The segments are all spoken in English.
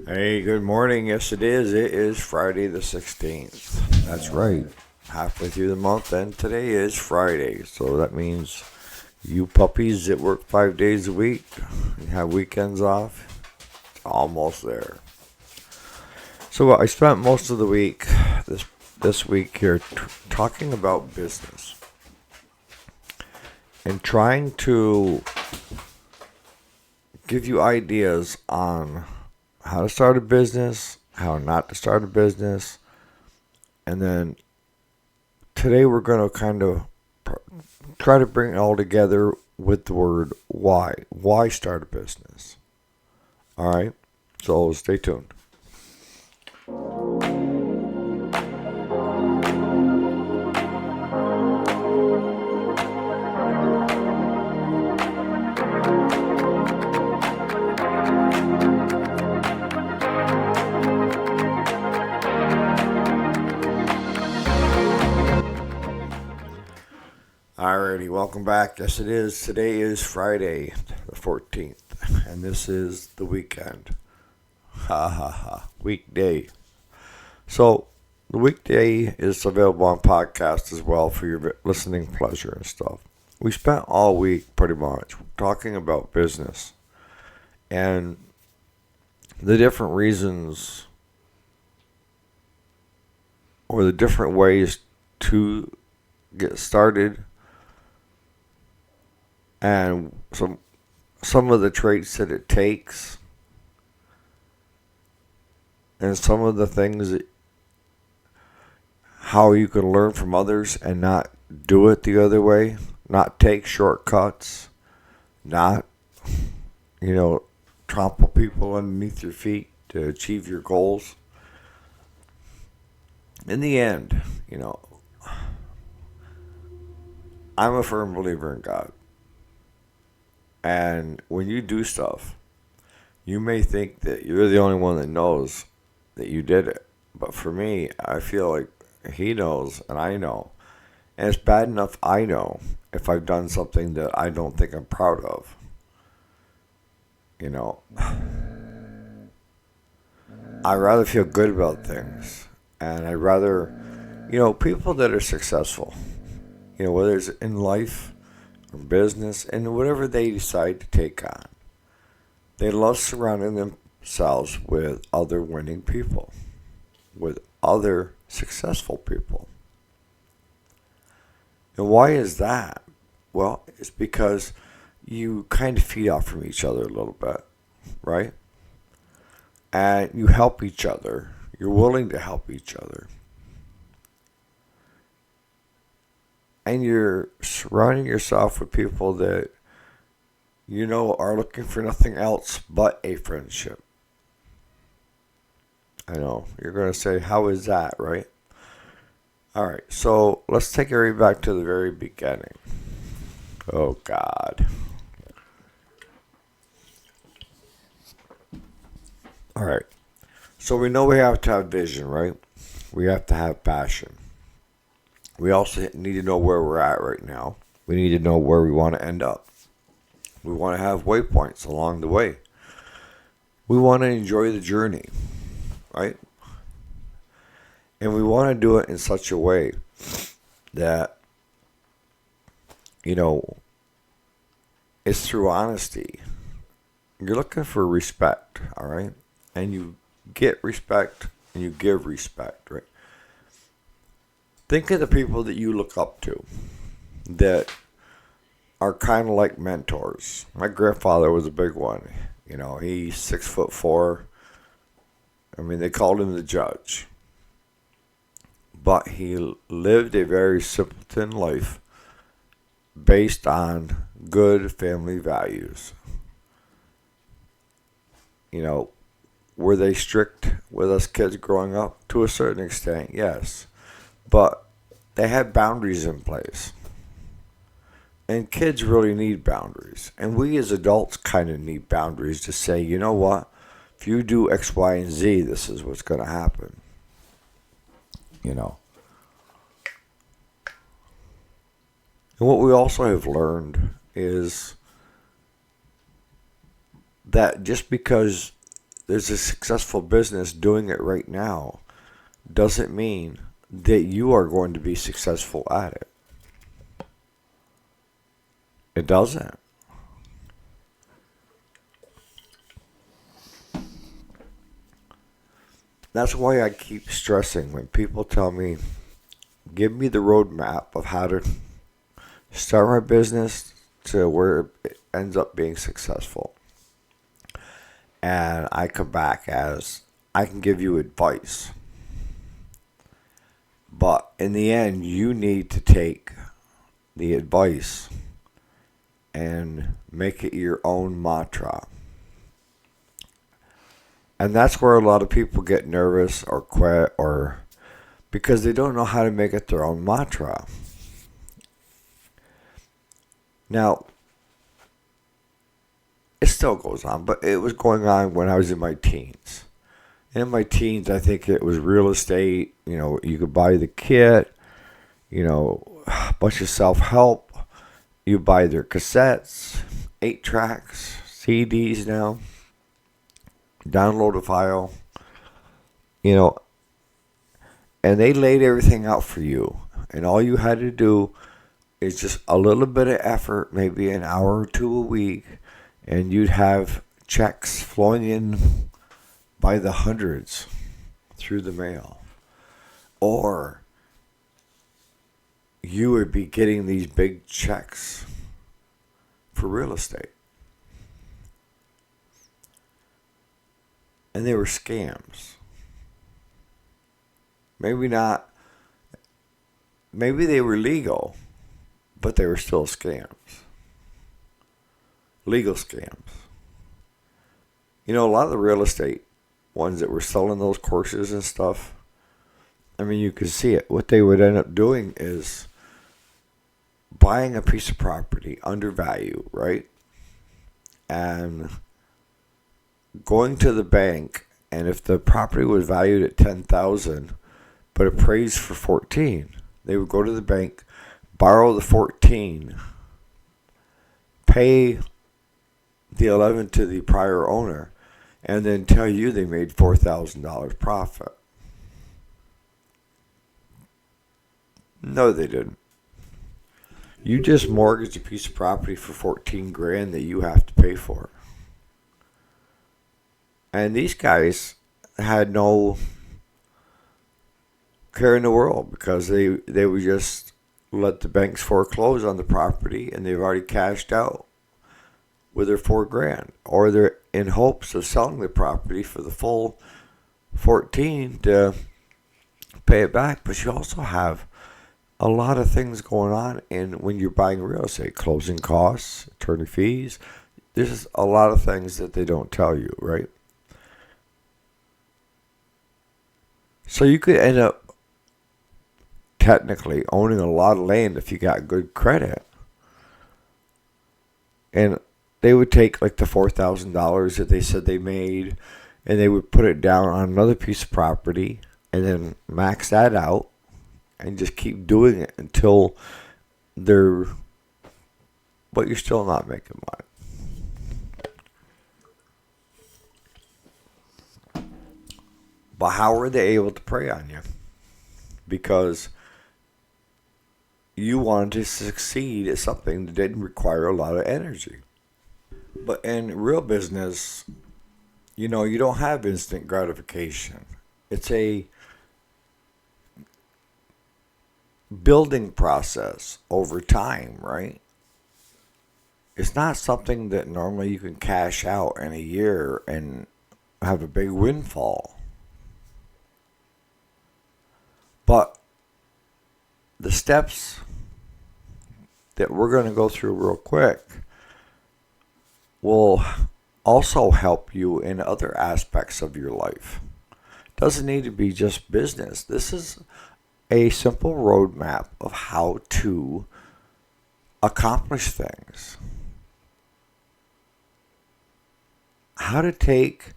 Hey, good morning. Yes, it is. It is Friday the 16th. That's right. Halfway through the month, and today is Friday. So that means you puppies that work 5 days a week and have weekends off, it's almost there. So I spent most of the week, this week here, talking about business and trying to give you ideas on how to start a business, how not to start a business, and then today we're going to kind of try to bring it all together with the word why. Why start a business? All right, so stay tuned. Alrighty, welcome back. Yes, it is. Today is Friday, the 14th, and this is the weekend. Ha ha ha. Weekday. So, the weekday is available on podcast as well for your listening pleasure and stuff. We spent all week pretty much talking about business and the different reasons or the different ways to get started and some of the traits that it takes and some of the things that how you can learn from others and not do it the other way, not take shortcuts, not trample people underneath your feet to achieve your goals. In the end, I'm a firm believer in God. And when you do stuff, you may think that you're the only one that knows that you did it. But for me, I feel like He knows and I know. And it's bad enough I know if I've done something that I don't think I'm proud of. I rather feel good about things. And I rather, people that are successful, whether it's in life or business and whatever they decide to take on, they love surrounding themselves with other winning people, with other successful people. And why is that? Well, it's because you kind of feed off from each other a little bit, right? And you help each other. You're willing to help each other. And you're surrounding yourself with people that are looking for nothing else but a friendship. I know, you're going to say, how is that, right? All right, so let's take it back to the very beginning. Oh, God. All right, so we know we have to have vision, right? We have to have passion. We also need to know where we're at right now. We need to know where we want to end up. We want to have waypoints along the way. We want to enjoy the journey, right? And we want to do it in such a way that, it's through honesty. You're looking for respect, all right? And you get respect and you give respect, right? Think of the people that you look up to that are kind of like mentors. My grandfather was a big one. He's 6'4". I mean, they called him the judge. But he lived a very simpleton life based on good family values. Were they strict with us kids growing up? To a certain extent, yes. But they had boundaries in place. And kids really need boundaries. And we as adults kind of need boundaries to say, you know what? If you do X, Y, and Z, this is what's going to happen. And what we also have learned is that just because there's a successful business doing it right now doesn't mean that you are going to be successful at it. It doesn't. That's why I keep stressing when people tell me, give me the roadmap of how to start my business to where it ends up being successful. And I come back as, I can give you advice. But in the end, you need to take the advice and make it your own mantra. And that's where a lot of people get nervous or quit, or because they don't know how to make it their own mantra. Now, it still goes on, but it was going on when I was in my teens. In my teens, I think it was real estate. You know, you could buy the kit, you know, a bunch of self-help. You buy their cassettes, 8 tracks, CDs now. Download a file, you know, and they laid everything out for you. And all you had to do is just a little bit of effort, maybe an hour or two a week, and you'd have checks flowing in by the hundreds through the mail. Or you would be getting these big checks for real estate. And they were scams. Maybe not. Maybe they were legal, but they were still scams. Legal scams. You know, a lot of the real estate ones that were selling those courses and stuff, I mean, you could see it. What they would end up doing is buying a piece of property under value, right? And going to the bank, and if the property was valued at $10,000 but appraised for $14,000, they would go to the bank, borrow the $14,000, pay the $11,000 to the prior owner, and then tell you they made $4,000 profit. No, they didn't. You just mortgaged a piece of property for $14,000 that you have to pay for. And these guys had no care in the world because they would just let the banks foreclose on the property, and they've already cashed out with their $4,000, or they're in hopes of selling the property for the full $14,000 to pay it back. But you also have a lot of things going on in when you're buying real estate: closing costs, attorney fees. There's a lot of things that they don't tell you, right? So you could end up technically owning a lot of land if you got good credit. And they would take like the $4,000 that they said they made, and they would put it down on another piece of property and then max that out and just keep doing it until they're, but you're still not making money. But how were they able to prey on you? Because you wanted to succeed at something that didn't require a lot of energy. But in real business, you know, you don't have instant gratification. It's a building process over time, right? It's not something that normally you can cash out in a year and have a big windfall. But the steps that we're going to go through real quick will also help you in other aspects of your life. Doesn't need to be just business. This is a simple roadmap of how to accomplish things. How to take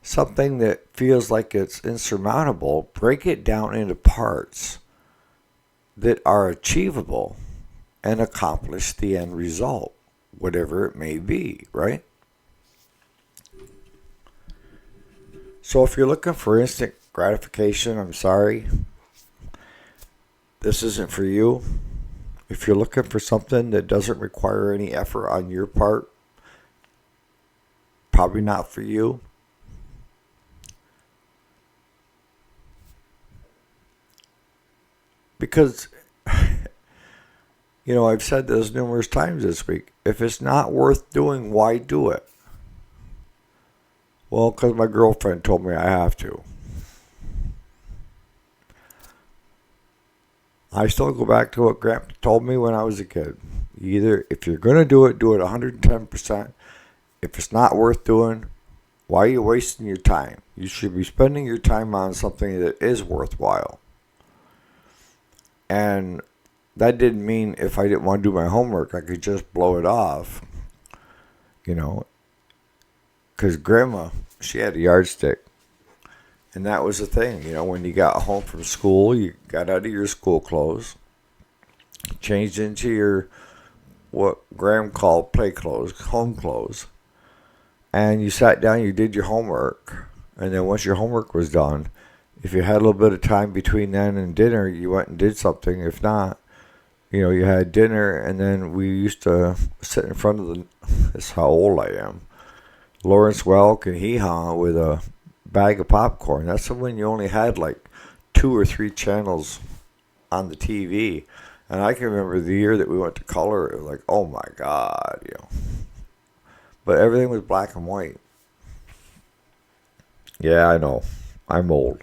something that feels like it's insurmountable, break it down into parts that are achievable, and accomplish the end result, whatever it may be, right? So if you're looking for instant gratification, I'm sorry, this isn't for you. If you're looking for something that doesn't require any effort on your part, probably not for you. Because, I've said this numerous times this week. If it's not worth doing, why do it? Well, because my girlfriend told me I have to. I still go back to what Grandpa told me when I was a kid. Either, if you're going to do it 110%. If it's not worth doing, why are you wasting your time? You should be spending your time on something that is worthwhile. And that didn't mean if I didn't want to do my homework, I could just blow it off. Because Grandma, she had a yardstick. And that was the thing, when you got home from school, you got out of your school clothes, changed into your, what Graham called play clothes, home clothes, and you sat down, you did your homework, and then once your homework was done, if you had a little bit of time between then and dinner, you went and did something. If not, you had dinner, and then we used to sit in front of this is how old I am, Lawrence Welk and Hee Haw with a bag of popcorn. That's when you only had like 2 or 3 channels on the TV. And I can remember the year that we went to color, it was like, oh my God, But everything was black and white. Yeah, I know. I'm old.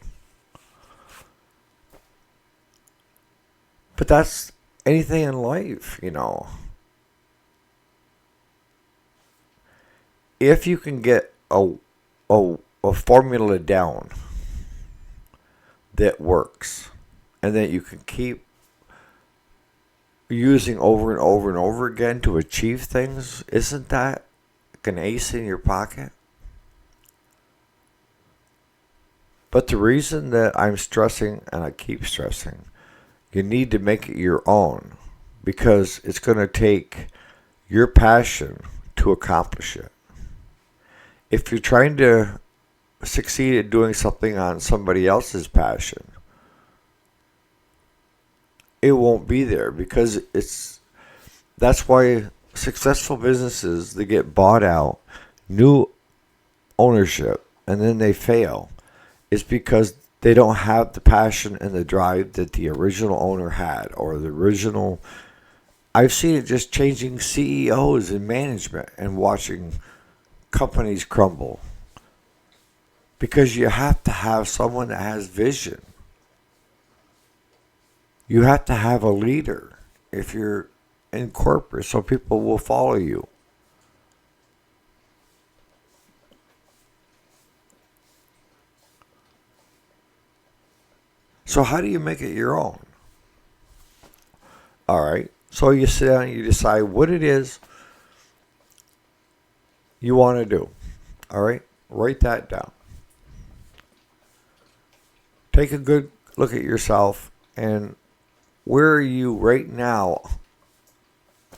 But that's anything in life, If you can get a formula down that works and that you can keep using over and over and over again to achieve things, isn't that like an ace in your pocket? But the reason that I'm stressing, and I keep stressing, you need to make it your own, because it's going to take your passion to accomplish it. If you're trying to succeed at doing something on somebody else's passion, it won't be there, because that's why successful businesses, they get bought out, new ownership, and then they fail. It's because they don't have the passion and the drive that the original owner had, or the original. I've seen it just changing CEOs and management and watching companies crumble. Because you have to have someone that has vision. You have to have a leader if you're in corporate, so people will follow you. So how do you make it your own? All right. So you sit down and you decide what it is you want to do. All right. Write that down. Take a good look at yourself and where are you right now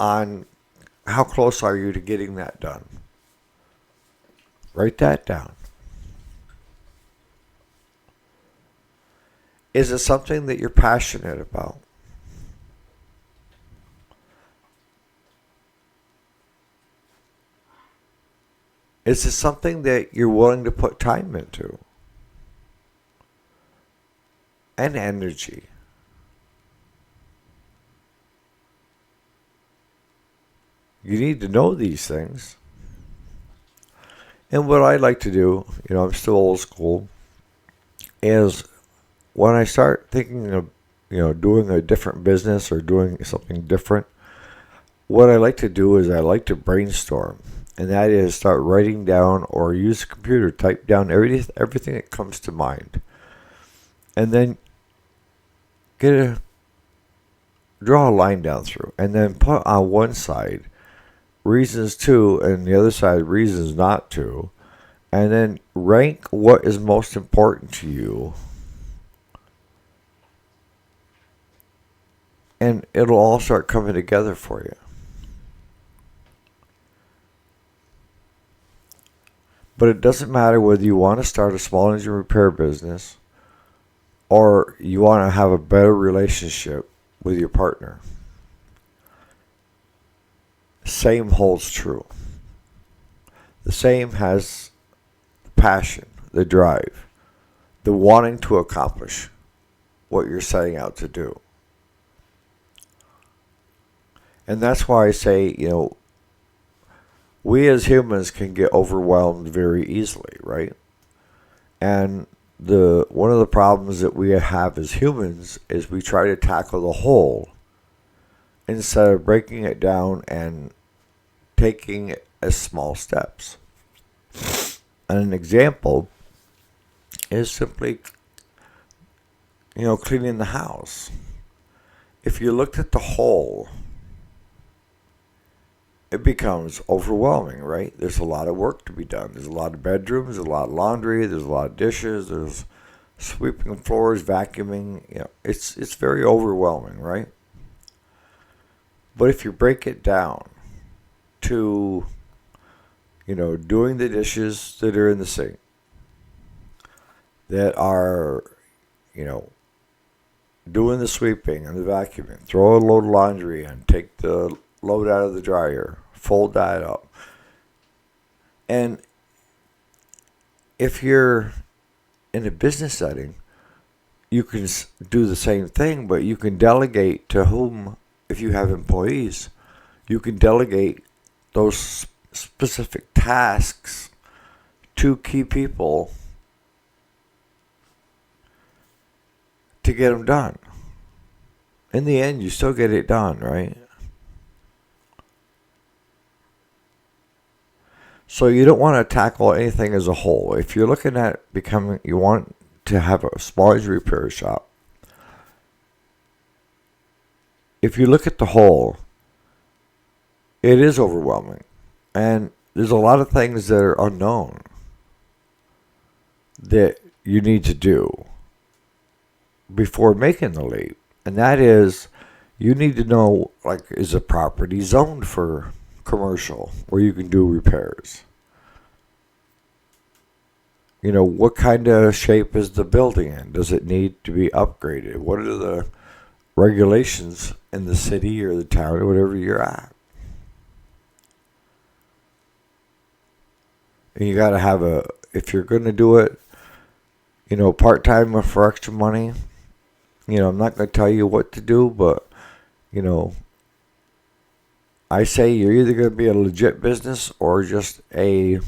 on how close are you to getting that done? Write that down. Is it something that you're passionate about? Is it something that you're willing to put time into? And energy? You need to know these things. And what I like to do, I'm still old school, is when I start thinking of, doing a different business or doing something different, what I like to do is I like to brainstorm. And that is start writing down or use a computer, type down everything that comes to mind. And then draw a line down through. And then put on one side reasons to, and the other side reasons not to. And then rank what is most important to you. And it'll all start coming together for you. But it doesn't matter whether you want to start a small engine repair business or you want to have a better relationship with your partner. Same holds true. The same has the passion, the drive, the wanting to accomplish what you're setting out to do. And that's why I say, we as humans can get overwhelmed very easily, right? And one of the problems that we have as humans is we try to tackle the whole instead of breaking it down and taking it as small steps. And an example is simply, cleaning the house. If you looked at the whole, it becomes overwhelming, right? There's a lot of work to be done. There's a lot of bedrooms, there's a lot of laundry, there's a lot of dishes, there's sweeping floors, vacuuming. It's very overwhelming, right? But if you break it down to, doing the dishes that are in the sink, that are, doing the sweeping and the vacuuming, throw a load of laundry in, take the load out of the dryer, fold that up. And if you're in a business setting, you can do the same thing, but you can delegate to whom, if you have employees, you can delegate those specific tasks to key people to get them done. In the end, you still get it done, right? So you don't want to tackle anything as a whole. If you're looking at you want to have a small engine repair shop, if you look at the whole, it is overwhelming. And there's a lot of things that are unknown that you need to do before making the leap. And that is, you need to know, is a property zoned for commercial where you can do repairs? What kind of shape is the building in? Does it need to be upgraded? What are the regulations in the city or the town or whatever you're at? And you got to have if you're going to do it, part-time or for extra money, I'm not going to tell you what to do, but, I say you're either going to be a legit business or just a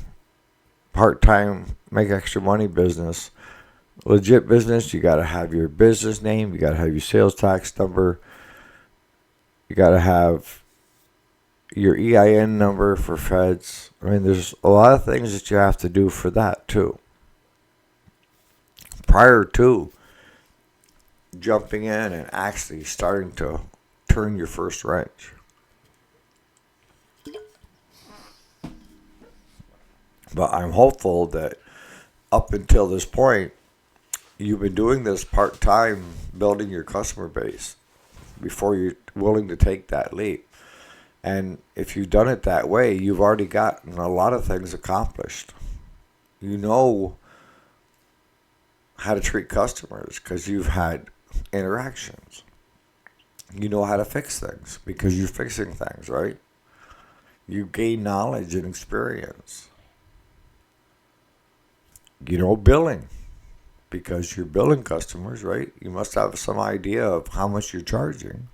part-time, make extra money business. Legit business, you got to have your business name, you got to have your sales tax number, you got to have your EIN number for feds. I mean, there's a lot of things that you have to do for that too. Prior to jumping in and actually starting to turn your first wrench. But I'm hopeful that up until this point, you've been doing this part-time, building your customer base before you're willing to take that leap. And if you've done it that way, you've already gotten a lot of things accomplished. You know how to treat customers because you've had interactions. You know how to fix things because you're fixing things, right? You gain knowledge and experience. Billing because you're billing customers, right? You must have some idea of how much you're charging.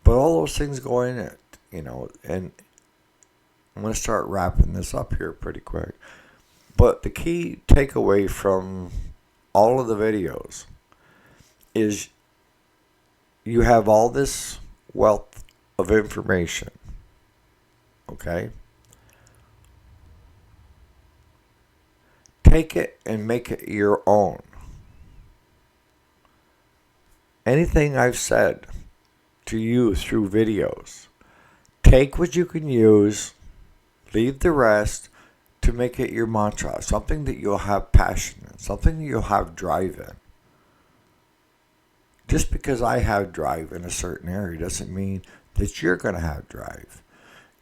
But all those things go in it, and I'm going to start wrapping this up here pretty quick. But the key takeaway from all of the videos is you have all this wealth of information, okay? Take it and make it your own. Anything I've said to you through videos, take what you can use, leave the rest to make it your mantra, something that you'll have passion in, something that you'll have drive in. Just because I have drive in a certain area doesn't mean that you're going to have drive.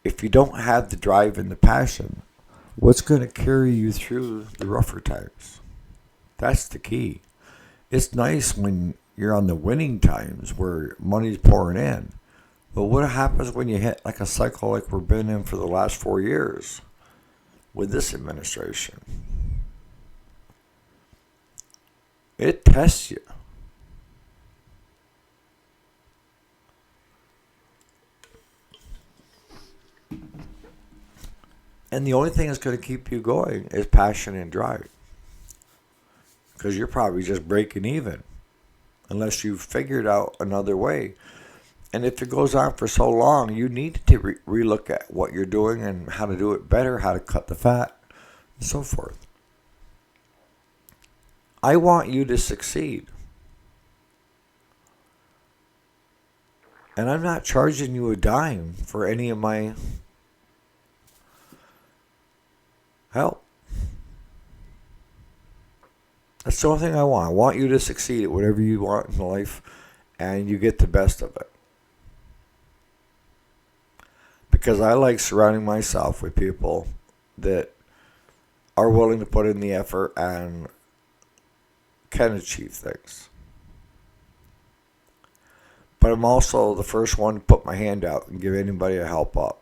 If you don't have the drive and the passion, what's going to carry you through the rougher times? That's the key. It's nice when you're on the winning times where money's pouring in. But what happens when you hit like a cycle like we've been in for the last 4 years with this administration? It tests you. And the only thing that's going to keep you going is passion and drive. Because you're probably just breaking even unless you've figured out another way. And if it goes on for so long, you need to relook at what you're doing and how to do it better, how to cut the fat, and so forth. I want you to succeed. And I'm not charging you a dime for any of my help. That's the only thing I want. I want you to succeed at whatever you want in life and you get the best of it. Because I like surrounding myself with people that are willing to put in the effort and can achieve things. But I'm also the first one to put my hand out and give anybody a help up.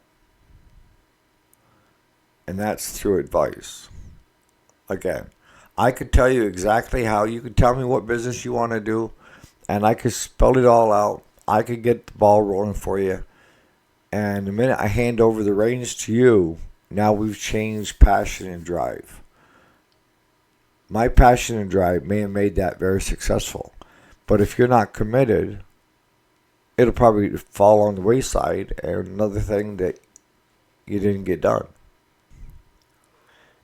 And that's through advice. Again, I could tell you exactly how. You could tell me what business you want to do, and I could spell it all out. I could get the ball rolling for you. And the minute I hand over the reins to you, now we've changed passion and drive. My passion and drive may have made that very successful. But if you're not committed, it'll probably fall on the wayside and another thing that you didn't get done.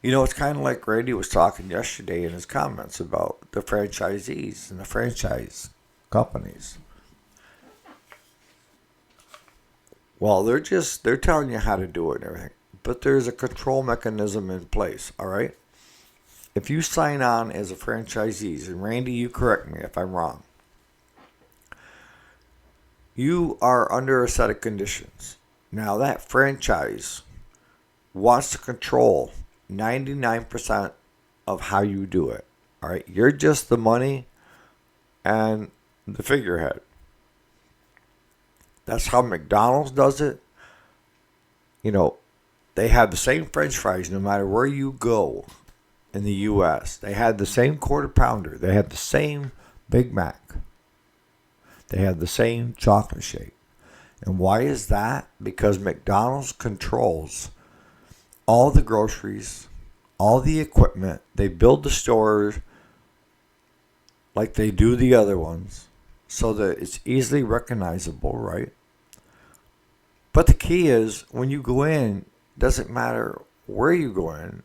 You know, it's kind of like Randy was talking yesterday in his comments about the franchisees and the franchise companies. Well, they're telling you how to do it and everything. But there's a control mechanism in place, all right? If you sign on as a franchisee, and Randy, you correct me if I'm wrong, you are under a set of conditions. Now, that franchise wants to control 99% of how you do it, all right? You're just the money and the figurehead. That's how McDonald's does it. You know, they have the same French fries no matter where you go in the U.S. They had the same quarter pounder. They had the same Big Mac. They have the same chocolate shake. And why is that? Because McDonald's controls all the groceries, all the equipment. They build the stores like they do the other ones so that it's easily recognizable, right? But the key is when you go in, it doesn't matter where you go in.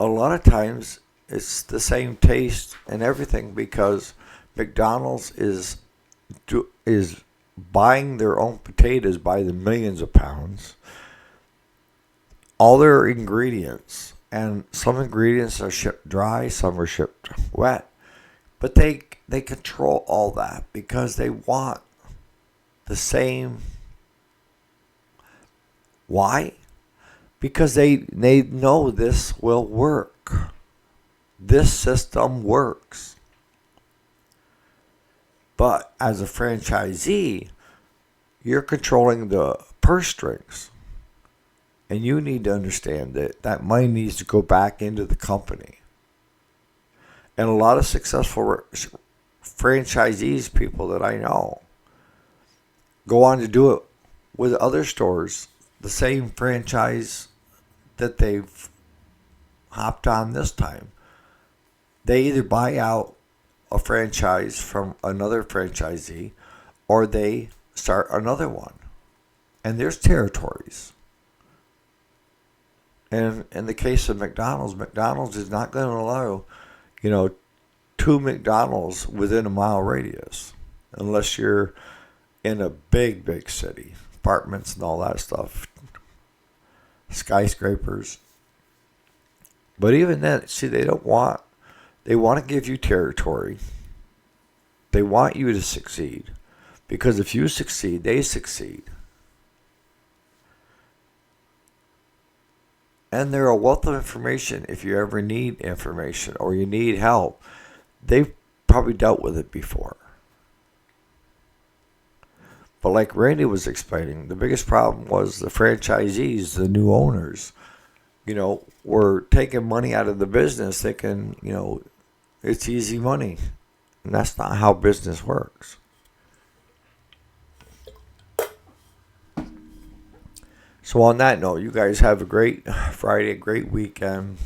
A lot of times it's the same taste and everything because McDonald's is buying their own potatoes by the millions of pounds. All their ingredients, and some ingredients are shipped dry, some are shipped wet. But they control all that because they want the same. Why? Because they know this will work. This system works. But as a franchisee, you're controlling the purse strings. And you need to understand that that money needs to go back into the company. And a lot of successful franchisees, people that I know, go on to do it with other stores, the same franchise that they've hopped on this time. They either buy out a franchise from another franchisee or they start another one. And there's territories. And in the case of McDonald's, McDonald's is not going to allow, 2 McDonald's within a mile radius unless you're in a big, big city. Apartments and all that stuff. Skyscrapers. But even then, see, they want to give you territory. They want you to succeed. Because if you succeed, they succeed. And they're a wealth of information if you ever need information or you need help. They've probably dealt with it before. But like Randy was explaining, the biggest problem was the franchisees, the new owners, were taking money out of the business thinking, it's easy money. And that's not how business works. So on that note, you guys have a great Friday, a great weekend.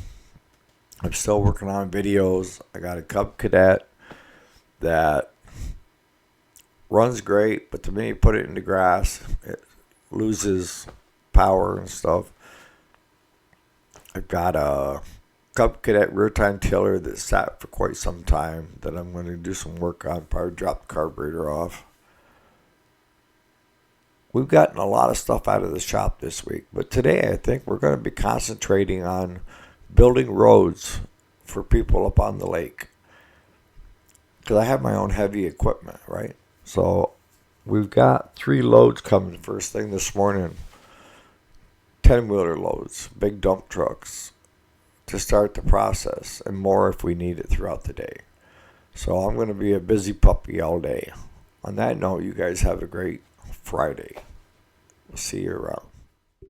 I'm still working on videos. I got a Cub Cadet that runs great, but to me, put it in the grass, it loses power and stuff. I've got a Cub Cadet rear time tiller that sat for quite some time that I'm going to do some work on, probably drop the carburetor off. We've gotten a lot of stuff out of the shop this week, but today I think we're going to be concentrating on building roads for people up on the lake. Because I have my own heavy equipment, right? So we've got 3 loads coming first thing this morning. 10-wheeler loads, big dump trucks to start the process, and more if we need it throughout the day. So I'm going to be a busy puppy all day. On that note, you guys have a great Friday. We'll see you around.